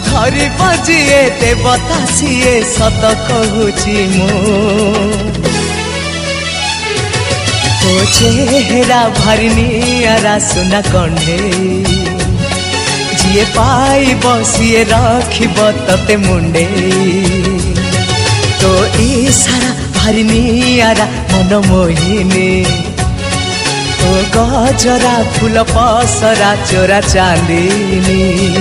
धरी बजिए देवता सीए सत कहूची मु तो चेहरा भारी नियारा सुना कंढे जिए पाइब सीए रखिब तते मुंडे तो इशारा भारी नियारा मन मोहिनी तो गजरा फूल पसरा चोरा चांदनी।